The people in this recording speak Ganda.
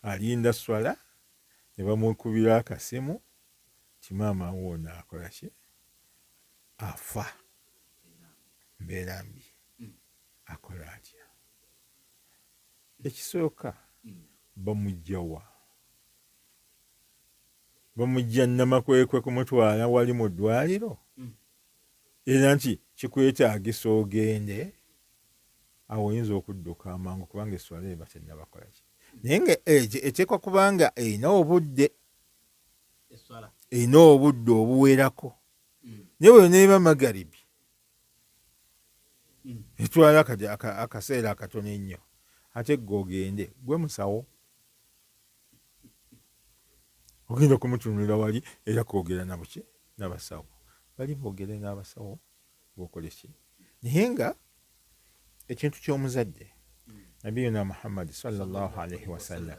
alinda swala ne bamukubira akasimu ti maama woona akola ki afa mbeera mbi akola atya ekisooka bamugjawa bamujja Namakwekwe kumutwala wali mu ddwaliro era nti kikwetaagisa ogende awo oyinza okudduka amangu kubanga esswala eba tennabakola ki naye nga eteekwa kubanga erina obudde obuwerako naye bwe neeba magaribi etwala akaseera akatono ennyo ate gwe ogende gwe musawo ogenda kumutunulira wali era kwogera nabuki n'abasawo bali boogere n'abasawo bwokole ki naye nga ekintu ky'omuzadde nabiyuna Muhammad sallallahu alaihi wasallam